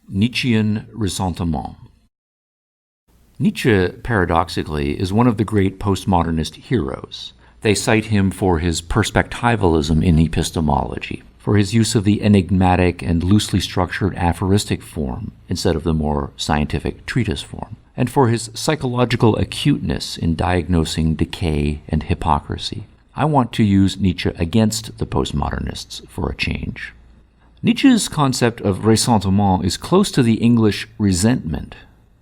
Nietzschean ressentiment. Nietzsche, paradoxically, is one of the great postmodernist heroes. They cite him for his perspectivalism in epistemology, for his use of the enigmatic and loosely structured aphoristic form instead of the more scientific treatise form, and for his psychological acuteness in diagnosing decay and hypocrisy. I want to use Nietzsche against the postmodernists for a change. Nietzsche's concept of ressentiment is close to the English resentment,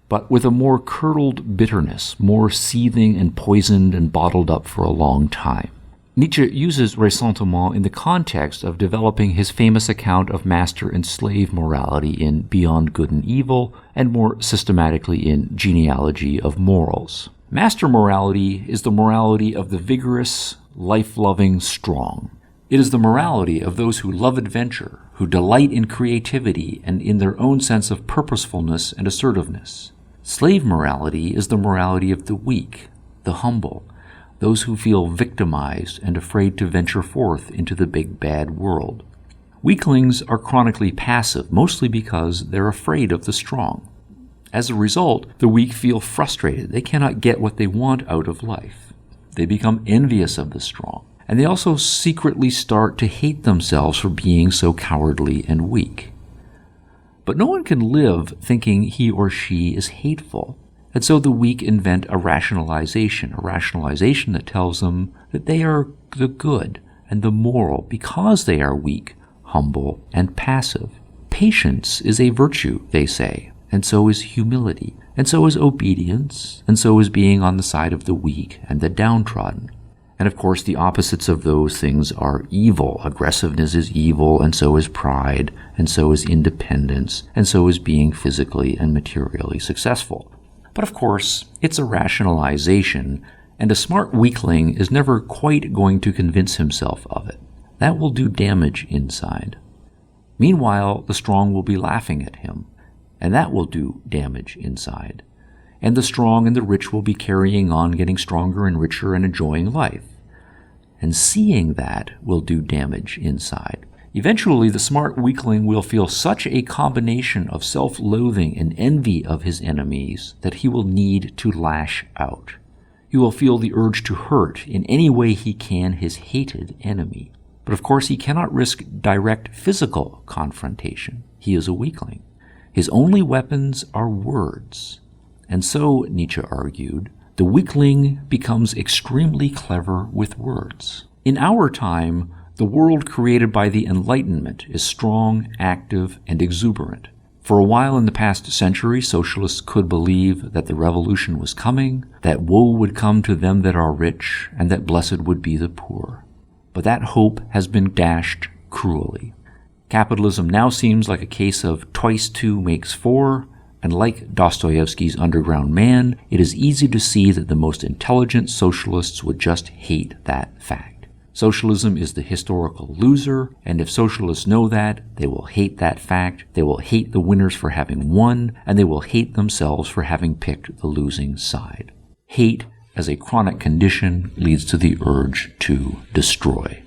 but with a more curdled bitterness, more seething and poisoned and bottled up for a long time. Nietzsche uses ressentiment in the context of developing his famous account of master and slave morality in Beyond Good and Evil, and more systematically in Genealogy of Morals. Master morality is the morality of the vigorous, life-loving strong. It is the morality of those who love adventure, who delight in creativity and in their own sense of purposefulness and assertiveness. Slave morality is the morality of the weak, the humble, those who feel victimized and afraid to venture forth into the big bad world. Weaklings are chronically passive, mostly because they're afraid of the strong. As a result, the weak feel frustrated. They cannot get what they want out of life. They become envious of the strong. And they also secretly start to hate themselves for being so cowardly and weak. But no one can live thinking he or she is hateful. And so the weak invent a rationalization that tells them that they are the good and the moral because they are weak, humble, and passive. Patience is a virtue, they say, and so is humility, and so is obedience, and so is being on the side of the weak and the downtrodden. And of course, the opposites of those things are evil. Aggressiveness is evil, and so is pride, and so is independence, and so is being physically and materially successful. But of course, it's a rationalization, and a smart weakling is never quite going to convince himself of it. That will do damage inside. Meanwhile, the strong will be laughing at him, and that will do damage inside. And the strong and the rich will be carrying on, getting stronger and richer and enjoying life. And seeing that will do damage inside. Eventually, the smart weakling will feel such a combination of self-loathing and envy of his enemies that he will need to lash out. He will feel the urge to hurt in any way he can his hated enemy. But of course, he cannot risk direct physical confrontation. He is a weakling. His only weapons are words. And so, Nietzsche argued, the weakling becomes extremely clever with words. In our time, the world created by the Enlightenment is strong, active, and exuberant. For a while in the past century, socialists could believe that the revolution was coming, that woe would come to them that are rich, and that blessed would be the poor. But that hope has been dashed cruelly. Capitalism now seems like a case of twice two makes four, and like Dostoevsky's Underground Man, it is easy to see that the most intelligent socialists would just hate that fact. Socialism is the historical loser, and if socialists know that, they will hate that fact, they will hate the winners for having won, and they will hate themselves for having picked the losing side. Hate, as a chronic condition, leads to the urge to destroy.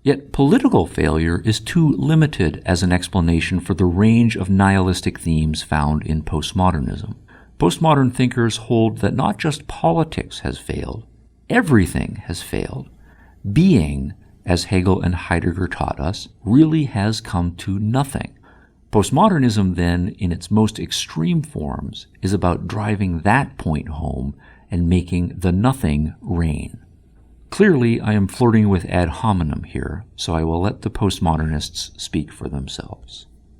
Yet political failure is too limited as an explanation for the range of nihilistic themes found in postmodernism. Postmodern thinkers hold that not just politics has failed, everything has failed. Being, as Hegel and Heidegger taught us, really has come to nothing. Postmodernism, then, in its most extreme forms, is about driving that point home and making the nothing reign. Clearly, I am flirting with ad hominem here, so I will let the postmodernists speak for themselves.